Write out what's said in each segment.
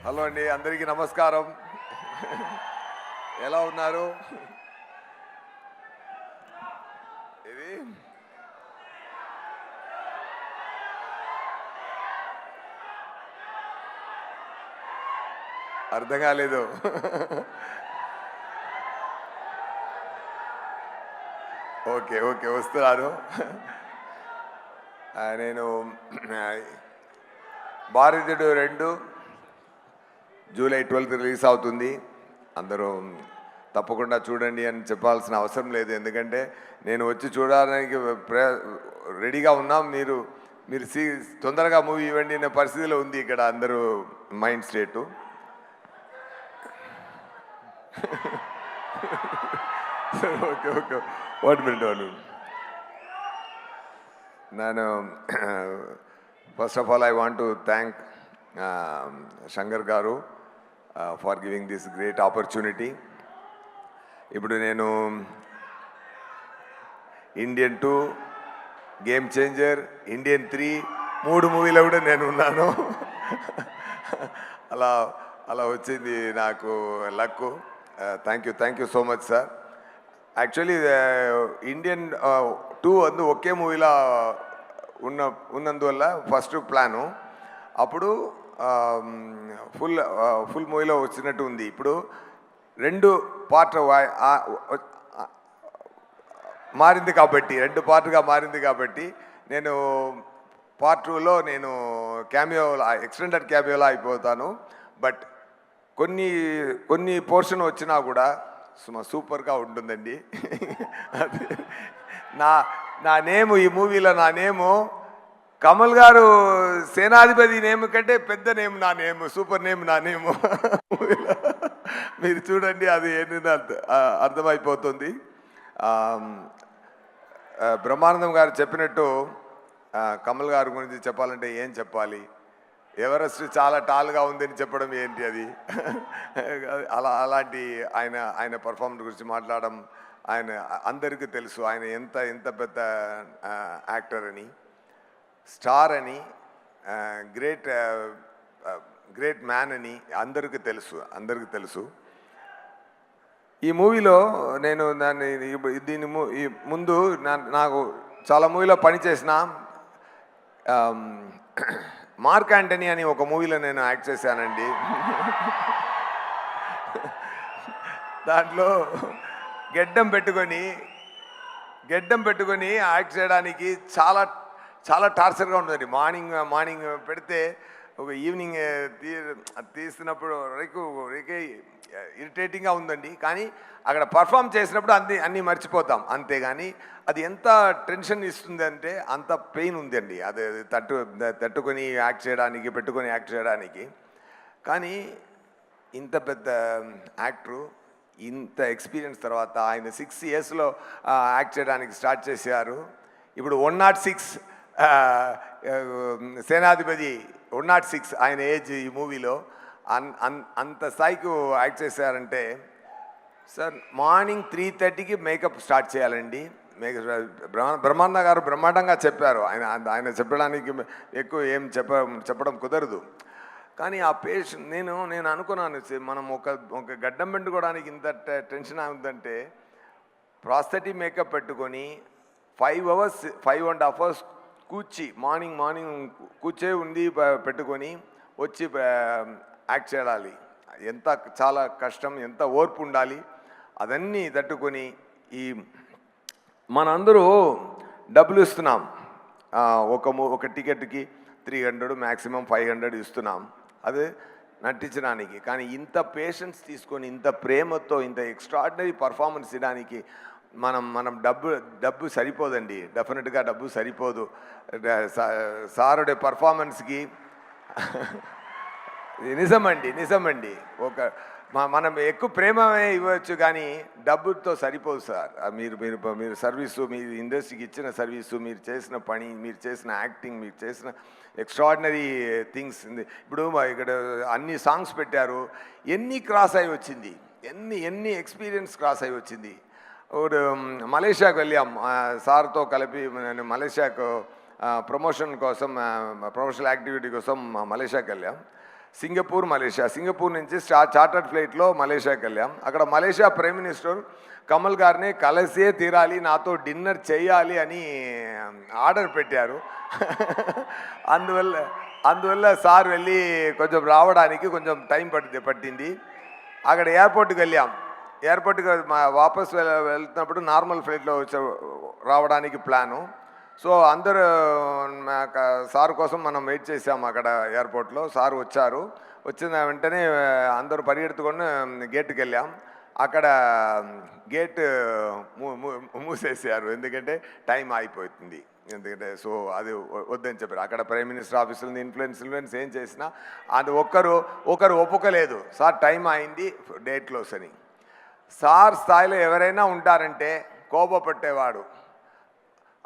Hello అండి, అందరికీ నమస్కారం. ఎలా ఉన్నారు? ఇది అర్థం కాలేదు. ఓకే ఓకే, వస్తున్నాను. నేను భారతీయుడు 2 జూలై 12 రిలీజ్ అవుతుంది. అందరూ తప్పకుండా చూడండి అని చెప్పాల్సిన అవసరం లేదు, ఎందుకంటే నేను వచ్చి చూడడానికి రెడీగా ఉన్నాం. మీరు మీరు తొందరగా మూవీ ఇవ్వండి అనే పరిస్థితిలో ఉంది ఇక్కడ అందరూ mind state. Okay okay, 1 minute. నేను first of all I want to thank Shankar garu for giving this great opportunity. ఇప్పుడు నేను ఇండియన్ 2, గేమ్ చేంజర్, ఇండియన్ 3 3 మూవీలో కూడా నేను ఉన్నాను. అలా అలా వచ్చింది నాకు luck. Thank you so much sir. Actually Indian 2 ఒకే మూవీలో ఉన్నందువల్ల ఫస్ట్ ప్లాను అప్పుడు ఫుల్ మూవీలో వచ్చినట్టు ఉంది. ఇప్పుడు 2 పార్ట్ మారింది కాబట్టి 2 పార్ట్గా మారింది కాబట్టి నేను పార్ట్ 2లో నేను ఎక్స్టెండెడ్ క్యామియోలో అయిపోతాను. బట్ కొన్ని పోర్షన్ వచ్చినా కూడా సూపర్గా ఉంటుందండి. అది నా నేము ఈ మూవీలో నా నేము కమల్ గారు సేనాధిపతి నేమ్ కంటే పెద్ద నేమ్ నా నేము, సూపర్ నేమ్ నా నేము. మీరు చూడండి, అది ఏంటంటే అర్థమైపోతుంది. బ్రహ్మానందం గారు చెప్పినట్టు కమల్ గారి గురించి చెప్పాలంటే ఏం చెప్పాలి? ఎవరెస్ట్ చాలా టాల్గా ఉందని చెప్పడం ఏంటి అది? అలాంటి ఆయన పర్ఫార్మెన్స్ గురించి మాట్లాడడం, ఆయన అందరికీ తెలుసు ఆయన ఎంత పెద్ద యాక్టర్ అని, స్టార్ అని, గ్రేట్ మ్యాన్ అని అందరికీ తెలుసు. ఈ మూవీలో నేను దీని ముందు నాకు చాలా మూవీలో పనిచేసిన మార్క్ యాంటనీ అని ఒక మూవీలో నేను యాక్ట్ చేశానండి. దాంట్లో గెడ్డం పెట్టుకొని యాక్ట్ చేయడానికి చాలా టార్చర్గా ఉంటుందండి. మార్నింగ్ పెడితే ఒక ఈవినింగ్ తీసినప్పుడు రేకే ఇరిటేటింగ్గా ఉందండి. కానీ అక్కడ పర్ఫామ్ చేసినప్పుడు అన్నీ మర్చిపోతాం, అంతేగాని అది ఎంత టెన్షన్ ఇస్తుంది అంటే అంత పెయిన్ ఉందండి. అది పెట్టుకొని యాక్ట్ చేయడానికి. కానీ ఇంత పెద్ద యాక్టరు, ఇంత ఎక్స్పీరియన్స్ తర్వాత ఆయన 6 yearsలో యాక్ట్ చేయడానికి స్టార్ట్ చేశారు. ఇప్పుడు 106 సేనాధిపతి 106 ఆయన ఏజ్ ఈ మూవీలో. అంత స్థాయికి యాక్ట్ చేశారంటే సార్, మార్నింగ్ 3:30కి మేకప్ స్టార్ట్ చేయాలండి. బ్రహ్మానంద గారు బ్రహ్మాండంగా చెప్పారు. ఆయన చెప్పడానికి ఎక్కువ ఏం చెప్పడం కుదరదు. కానీ ఆ పేషెంట్ నేను అనుకున్నాను, మనం ఒక గడ్డం పెట్టుకోవడానికి ఇంత టెన్షన్ అవుతుందంటే ప్రాస్థెటిక్ మేకప్ పెట్టుకొని 5.5 hours మార్నింగ్ కూర్చే ఉండి పెట్టుకొని వచ్చి యాక్ట్ చేయాలి. చాలా కష్టం, ఎంత ఓర్పు ఉండాలి. అదన్నీ తట్టుకొని మనందరూ డబ్బులు ఇస్తున్నాం. ఒక టికెట్కి 300, మ్యాక్సిమం 500 ఇస్తున్నాం అది నటించడానికి. కానీ ఇంత పేషెన్స్ తీసుకొని, ఇంత ప్రేమతో, ఇంత ఎక్స్ట్రాడినరీ పర్ఫార్మెన్స్ ఇవ్వడానికి మనం డబ్బు సరిపోదండి. డెఫినెట్గా డబ్బు సరిపోదు. సారుడే పర్ఫార్మెన్స్కి నిజమండి. మనం ఎక్కువ ప్రేమే ఇవ్వచ్చు, కానీ డబ్బుతో సరిపోదు సార్. మీరు సర్వీసు, మీరు ఇండస్ట్రీకి ఇచ్చిన సర్వీసు, మీరు చేసిన పని, మీరు చేసిన యాక్టింగ్, మీరు చేసిన ఎక్స్ట్రాడినరీ థింగ్స్. ఇప్పుడు ఇక్కడ అన్ని సాంగ్స్ పెట్టారు, ఎన్ని క్రాస్ అయి వచ్చింది, ఎన్ని ఎక్స్పీరియన్స్ క్రాస్ అయి వచ్చింది. ఇప్పుడు మలేషియాకు వెళ్ళాం సార్తో కలిపి. నేను మలేషియాకు ప్రమోషన్ కోసం, ప్రమోషనల్ యాక్టివిటీ కోసం మలేషియాకి వెళ్ళాం. Singapore, Malaysia. సింగపూర్ నుంచి చార్టర్డ్ ఫ్లైట్లో మలేషియాకి వెళ్ళాం. అక్కడ మలేషియా ప్రైమ్ మినిస్టర్ కమల్ గారిని కలిసే తీరాలి, నాతో డిన్నర్ చేయాలి అని ఆర్డర్ పెట్టారు. అందువల్ల సార్ వెళ్ళి కొంచెం రావడానికి కొంచెం టైం పట్టింది. అక్కడ ఎయిర్పోర్ట్కి వెళ్ళాం. ఎయిర్పోర్ట్కి వాపస్ వెళ్తున్నప్పుడు నార్మల్ ఫ్లైట్లో రావడానికి ప్లాను. సో అందరూ సార్ కోసం మనం వెయిట్ చేసాము అక్కడ ఎయిర్పోర్ట్లో. సార్ వచ్చారు. వచ్చిన వెంటనే అందరూ పరిగెత్తుకొని గేట్కి వెళ్ళాం. అక్కడ గేట్ మూసేసారు, ఎందుకంటే టైం అయిపోతుంది. ఎందుకంటే సో అది వద్దని చెప్పారు. అక్కడ ప్రైమ్ మినిస్టర్ ఆఫీసులో ఇన్ఫ్లుయెన్స్ ఏం చేసినా అది ఒకరు ఒప్పుకోలేదు. సార్ టైం అయింది, డేట్ క్లోజ్ అని. సార్ స్థాయిలో ఎవరైనా ఉంటారంటే కోపపట్టేవాడు.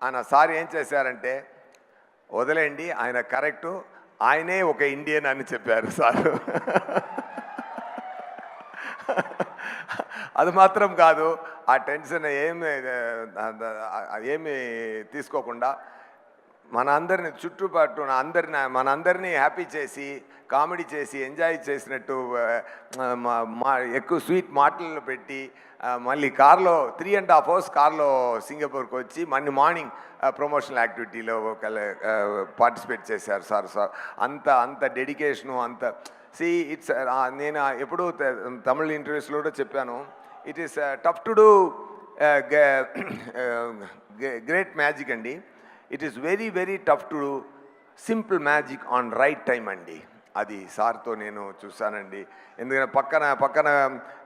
ఆయన సార్ ఏం చేశారంటే, వదిలేండి ఆయన కరెక్టు, ఆయనే ఒక ఇండియన్ అని చెప్పారు సారు. అది మాత్రం కాదు, ఆ టెన్షన్ ఏమి తీసుకోకుండా మన అందరిని చుట్టుపట్టున మనందరినీ హ్యాపీ చేసి, కామెడీ చేసి, ఎంజాయ్ చేసినట్టు ఎక్కువ స్వీట్ మాటలు పెట్టి మళ్ళీ కార్లో 3.5 hours కార్లో సింగపూర్కి వచ్చి మళ్ళీ మార్నింగ్ ప్రమోషనల్ యాక్టివిటీలో పార్టిసిపేట్ చేశారు సార్. అంత డెడికేషను, అంత ఇట్స్ నేను ఎప్పుడూ తమిళ ఇంటర్వ్యూస్లో కూడా చెప్పాను, it is tough to do great magic అండి. It is very very tough to do simple magic on right time అండి. అది సార్తో నేను చూశానండి. ఎందుకంటే పక్కన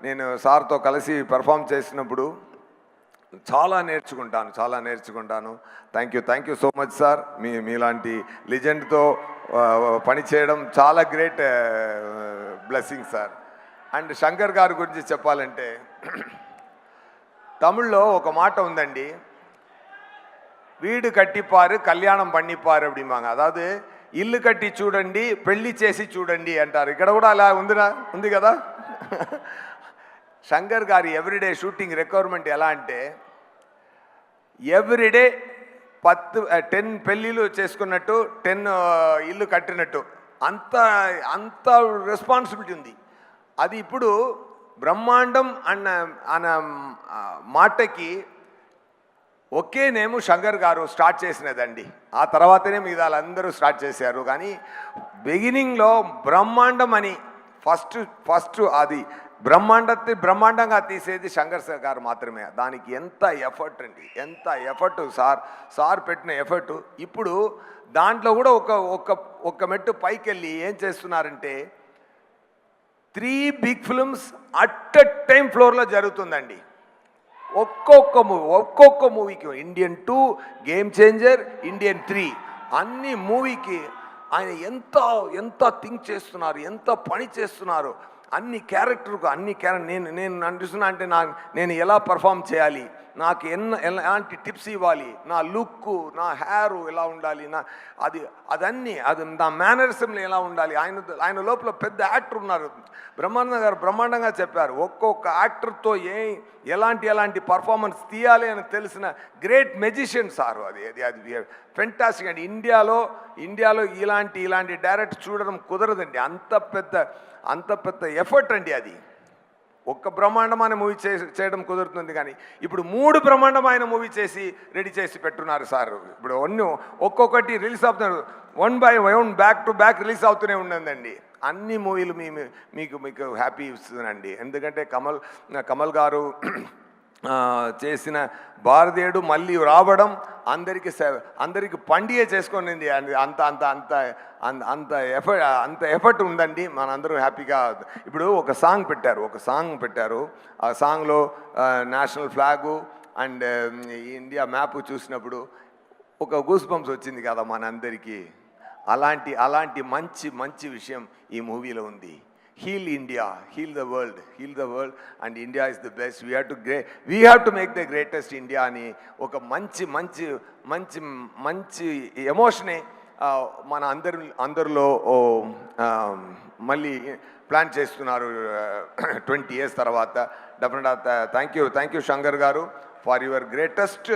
నేను సార్తో కలిసి పెర్ఫామ్ చేసినప్పుడు చాలా నేర్చుకుంటాను. Thank you so much sir. మీలాంటి లెజెండ్తో పనిచేయడం చాలా great blessing sir. And Shankar గారి గురించి చెప్పాలంటే, తమిళ్లో ఒక మాట ఉందండి, வீடு கட்டிப்பாரு கல்யாணம் பண்ணிப்பாரு அப்படிம்பாங்க. அதாவது ఇల్లు కట్టి చూడండి, పెళ్లి చేసి చూడండి అంటారు. ఇక్కడ కూడా అలా ఉంది కదా. శంకర్ గారి ఎవ్రీడే షూటింగ్ రిక్వైర్మెంట్ ఎలా అంటే, ఎవ్రీడే 10 పెళ్ళిళ్ళు చేసుకున్నట్టు, 10 ఇల్లు కట్టినట్టు, అంత రెస్పాన్సిబిలిటీ ఉంది. అది ఇప్పుడు బ్రహ్మాండం అన్న మాటకి ఒకే నేము శంకర్ గారు స్టార్ట్ చేసినదండి. ఆ తర్వాతనే మిగతా అందరూ స్టార్ట్ చేశారు. కానీ బిగినింగ్లో బ్రహ్మాండం అని ఫస్ట్ అది బ్రహ్మాండంగా తీసేది శంకర్ గారు మాత్రమే. దానికి ఎంత ఎఫర్ట్ అండి, ఎంత ఎఫర్ట్ సార్ పెట్టిన ఎఫర్ట్. ఇప్పుడు దాంట్లో కూడా ఒక మెట్టు పైకి వెళ్ళి ఏం చేస్తున్నారంటే, 3 big films at a time ఫ్లోర్లో జరుగుతుందండి. ఒక్కొక్క మూవీకి ఇండియన్ 2, గేమ్ చేంజర్, ఇండియన్ 3 అన్ని మూవీకి ఆయన ఎంత థింక్ చేస్తున్నారు, ఎంత పని చేస్తున్నారు. అన్ని క్యారెక్టర్ నేను అనిపిస్తున్నా అంటే నేను ఎలా పర్ఫామ్ చేయాలి, నాకు ఎలాంటి టిప్స్ ఇవ్వాలి, నా లుక్, నా హెయిర్ ఎలా ఉండాలి, అది నా మేనరిజంలో ఎలా ఉండాలి. ఆయన లోపల పెద్ద యాక్టర్ ఉన్నారు. బ్రహ్మానంద గారు బ్రహ్మాండంగా చెప్పారు. ఒక్కొక్క యాక్టర్తో ఎలాంటి పర్ఫార్మెన్స్ తీయాలి అని తెలిసిన గ్రేట్ మెజిషియన్ సార్. అది ఫెంటాస్టిక్ అండి. ఇండియాలో ఇలాంటి డైరెక్ట్ చూడడం కుదరదండి. అంత పెద్ద ఎఫర్ట్ అండి. అది ఒక్క బ్రహ్మాండమైన మూవీ చేయడం కుదురుతుంది. కానీ ఇప్పుడు 3 బ్రహ్మాండమైన మూవీ చేసి రెడీ చేసి పెట్టున్నారు సార్. ఇప్పుడు ఒక్కొక్కటి రిలీజ్ అవుతున్నారు, 1 by 1 back to back release అవుతూనే ఉన్నదండి. అన్ని మూవీలు మీకు హ్యాపీ ఇస్తుందండి. ఎందుకంటే కమల్ గారు చేసిన భారతీయుడు మళ్ళీ రావడం అందరికి పండుగ చేసుకునింది. అంత ఎఫర్ట్ ఉందండి. మనందరూ హ్యాపీగా ఇప్పుడు ఒక సాంగ్ పెట్టారు. ఆ సాంగ్లో national flag and India map చూసినప్పుడు ఒక గూస్ బంప్స్ వచ్చింది కదా మనందరికీ. అలాంటి మంచి విషయం ఈ మూవీలో ఉంది. Heal India, heal the world, and India is the best. We have to make the greatest India అని ఒక మంచి ఎమోషనే మన అందరిలో మళ్ళీ ప్లాన్ చేస్తున్నారు 20 years తర్వాత. డెఫినెట్గా thank you Shankar garu for your greatest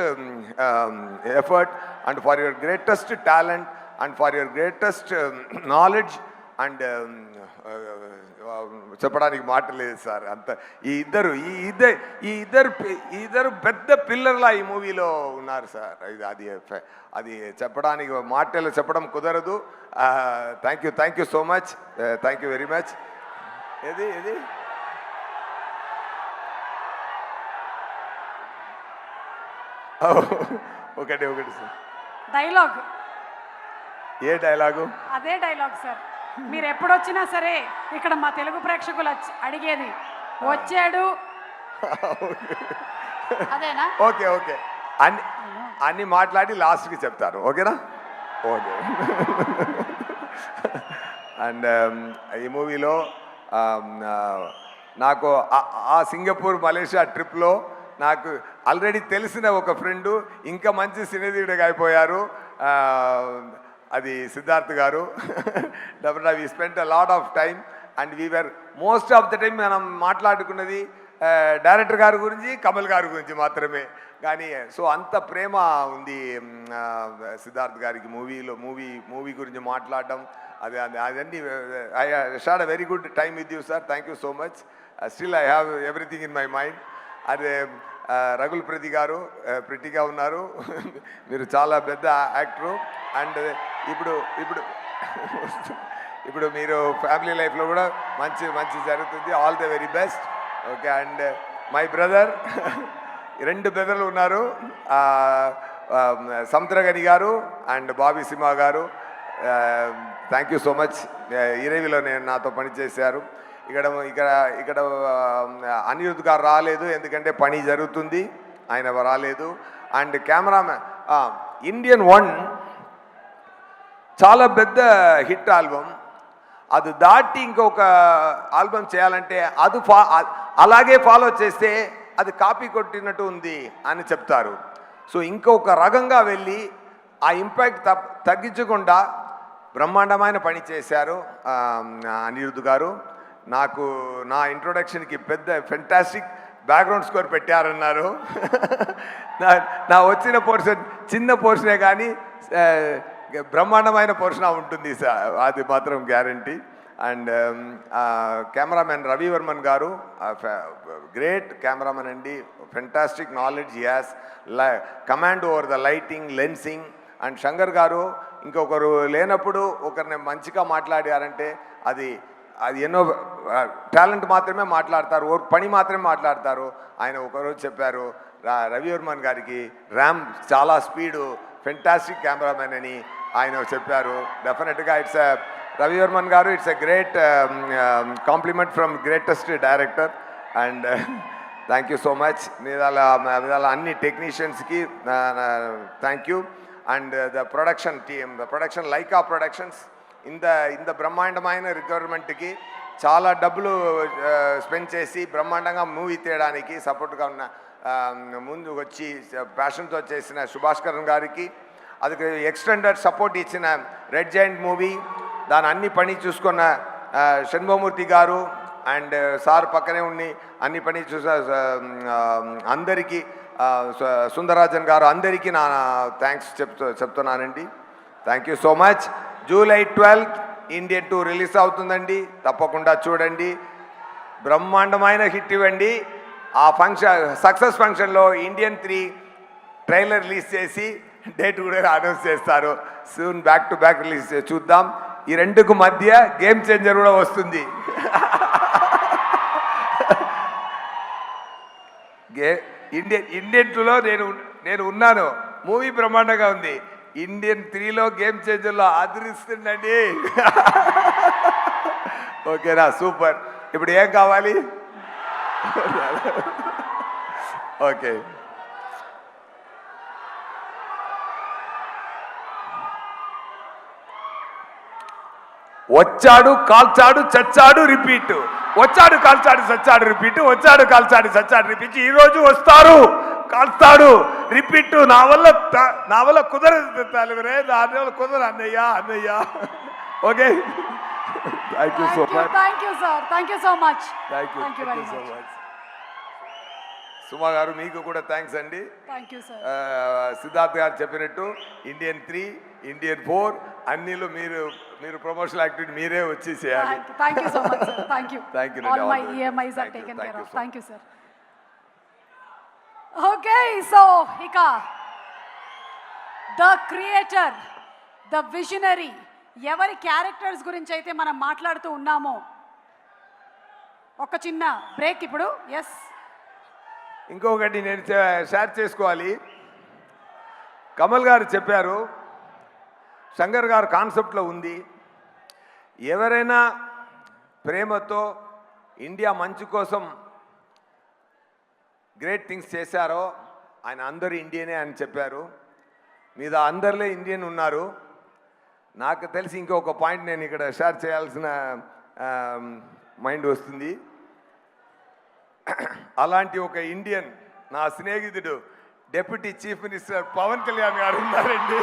effort and for your greatest talent and for your greatest knowledge and చెప్పడానికి మాట లేదు సార్. అంత ఈ ఇద్దరు పెద్ద పిల్లర్లా ఈ మూవీలో ఉన్నారు సార్. అది చెప్పడానికి మాటలు చెప్పడం కుదరదు. Thank you so much, thank you very much. ఏది ఒకటి సార్ డైలాగ్. ఏ డైలాగు? అదే డైలాగ్ సార్. మీరు ఎప్పుడొచ్చినా సరే ఇక్కడ మా తెలుగు ప్రేక్షకులు అడిగేది వచ్చాడు అదేనా? ఓకే అన్ని మాట్లాడి లాస్ట్కి చెప్తారు. ఓకేనా? ఓకే. అండ్ ఈ మూవీలో నాకు ఆ సింగపూర్ మలేషియా ట్రిప్లో నాకు ఆల్రెడీ తెలిసిన ఒక ఫ్రెండు ఇంకా మంచి సినీధీయుడిగా అయిపోయారు. అది సిద్ధార్థ్ గారు. డెఫినెట్గా we spent a lot of time and we are most of the time మనం మాట్లాడుకున్నది డైరెక్టర్ గారి గురించి, కమల్ గారి గురించి మాత్రమే. కానీ సో అంత ప్రేమ ఉంది సిద్ధార్థ్ గారికి మూవీ గురించి మాట్లాడడం. అదన్నీ I had a very good time with you sir. Thank you so much. Still I have everything in my mind. అదే రఘుల్ ప్రీతిగా ఉన్నారు. మీరు చాలా పెద్ద యాక్టరు. అండ్ ఇప్పుడు మీరు ఫ్యామిలీ లైఫ్లో కూడా మంచి జరుగుతుంది. All the very best. Okay. And my brother, 2 బ్రదర్లు ఉన్నారు, Samuthirakani garu and Bobby Simha garu. Thank you so much. ఇరవిలో నాతో పనిచేశారు. ఇక్కడ అనిరుద్ గారు రాలేదు, ఎందుకంటే పని జరుగుతుంది, ఆయన రాలేదు. అండ్ కెమెరామ్యాన్ ఇండియన్ 1 చాలా పెద్ద హిట్ ఆల్బమ్. అది దాటి ఇంకొక ఆల్బమ్ చేయాలంటే అలాగే ఫాలో చేస్తే అది కాపీ కొట్టినట్టు ఉంది అని చెప్తారు. సో ఇంకొక రకంగా వెళ్ళి ఆ ఇంపాక్ట్ తగ్గించకుండా బ్రహ్మాండమైన పని చేశారు అనిరుద్ గారు. నాకు నా ఇంట్రొడక్షన్కి పెద్ద ఫెంటాస్టిక్ బ్యాక్గ్రౌండ్ స్కోర్ పెట్టారన్నారు. నా వచ్చిన పోర్షన్ చిన్న పోర్షనే కానీ బ్రహ్మాండమైన పోర్షన్ ఉంటుంది సార్, అది మాత్రం guarantee. And cameraman Ravi Varman గారు గ్రేట్ కెమెరామెన్ అండి. Fantastic knowledge, he has command over the lighting, lensing. And Shankar గారు ఇంకొకరు లేనప్పుడు ఒకరిని మంచిగా మాట్లాడారంటే అది ఎన్నో టాలెంట్ మాత్రమే మాట్లాడతారు, పని మాత్రమే మాట్లాడతారు. ఆయన ఒకరోజు చెప్పారు రవి వర్మన్ గారికి ర్యామ్ చాలా స్పీడు, ఫెంటాస్టిక్ కెమెరామెన్ అని ఆయన చెప్పారు. డెఫినెట్గా Ravi Varman garu it's a great compliment from greatest director. And thank you so much. మీద అన్ని టెక్నీషియన్స్కి thank you. And the production team, the production Lyca productions ఇంత బ్రహ్మాండమైన రిక్వైర్మెంట్కి చాలా డబ్బులు స్పెండ్ చేసి బ్రహ్మాండంగా మూవీ తీయడానికి సపోర్ట్గా ఉన్న ముందు వచ్చి ప్యాషన్తో చేసిన సుభాష్కరన్ గారికి, అది ఎక్స్టెండెడ్ సపోర్ట్ ఇచ్చిన రెడ్ జైంట్ మూవీ దాని అన్ని పని చూసుకున్న షణ్ముఖమూర్తి గారు అండ్ సార్ పక్కనే ఉండి అన్ని పని చూసా అందరికీ, సుందరరాజన్ గారు, అందరికీ నా థ్యాంక్స్ చెప్తున్నానండి. Thank you so much. July 12 Indian 2 release అవుతుందండి, తప్పకుండా చూడండి. బ్రహ్మాండమైన హిట్ ఇవ్వండి. ఆ సక్సెస్ ఫంక్షన్లో ఇండియన్ 3 ట్రైలర్ రిలీజ్ చేసి డేట్ కూడా అనౌన్స్ చేస్తారు. Soon back to back release చూద్దాం. ఈ రెండుకు మధ్య గేమ్ చేంజర్ కూడా వస్తుంది. ఇండియన్ 2లో నేను ఉన్నాను. మూవీ బ్రహ్మాండంగా ఉంది. ఇండియన్ 3లో గేమ్ చేంజర్లో అదిరిస్తుందండి. ఓకేనా? సూపర్. ఇప్పుడు ఏం కావాలి? ఓకే. వచ్చాడు, కాల్చాడు, చచ్చాడు, రిపీట్. వచ్చాడు, కాల్చాడు, చచ్చాడు, రిపీట్. వచ్చాడు, కాల్చాడు, చచ్చాడు, రిపీట్. ఈరోజు వస్తారు, కాల్స్తాడు, రిపీట్. నా వల్ల కుదరదు తల్లివరే, నా వల్ల కుదరదు అన్నయ్య. Okay. Thank you so much. Thank you sir. Thank you so much. Thank you so much. Suma garu మీకు కూడా థ్యాంక్స్ అండి. Thank you sir. సిద్ధార్థ్ గారు చెప్పినట్టు ఇండియన్ 3, ఇండియన్ 4 అన్నిలో మీరు ప్రమోషనల్ యాక్టివిటీ మీరే వచ్చి చేయాలి. Thank you so much sir. Thank you. Thank you, all Nidhi. My All the best. EMIs are Thank you. Taken Thank కేర్ you of. so thank you sir. Okay, so the creator, the visionary, ఎవరి characters గురించి అయితే మనం మాట్లాడుతూ ఉన్నామో, ఒక చిన్న break ఇప్పుడు. ఎస్, ఇంకొకటి నేను షేర్ చేసుకోవాలి. కమల్ గారు చెప్పారు, శంకర్ గారు కాన్సెప్ట్లో ఉంది, ఎవరైనా ప్రేమతో ఇండియా మంచి కోసం గ్రేట్ థింగ్స్ చేశారో ఆయన అందరూ ఇండియనే అని చెప్పారు. మీద అందరిలో ఇండియన్ ఉన్నారు. నాకు తెలిసి ఇంకొక పాయింట్ నేను ఇక్కడ షేర్ చేయాల్సిన మైండ్ వస్తుంది. అలాంటి ఒక ఇండియన్ నా స్నేహితుడు deputy chief minister Pavan Kalyan గారు ఉన్నారండి.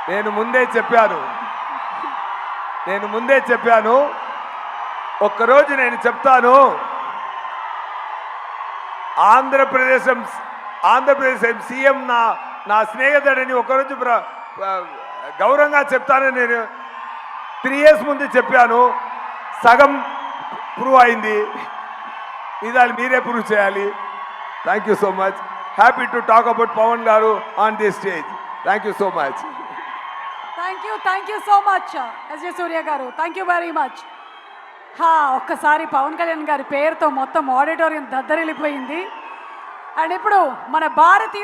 నేను ముందే చెప్పాను, ఒక్కరోజు నేను చెప్తాను, ఆంధ్రప్రదేశ్ సీఎం నా స్నేహితుడని ఒకరోజు గౌరవంగా చెప్తానని నేను 3 years ముందు చెప్పాను. సగం ప్రూవ్ అయింది, ఇదాలు మీరే ప్రూవ్ చేయాలి. Thank you so much. Happy to talk about Pavan garu on this stage. Thank you so much. Thank you so much SJ Suryah garu. Thank you very much. ఒక్కసారి పవన్ కళ్యాణ్ గారి పేరుతో మొత్తం ఆడిటోరియం దద్దరిల్లిపోయింది. అండ్ ఇప్పుడు మన భారతీయ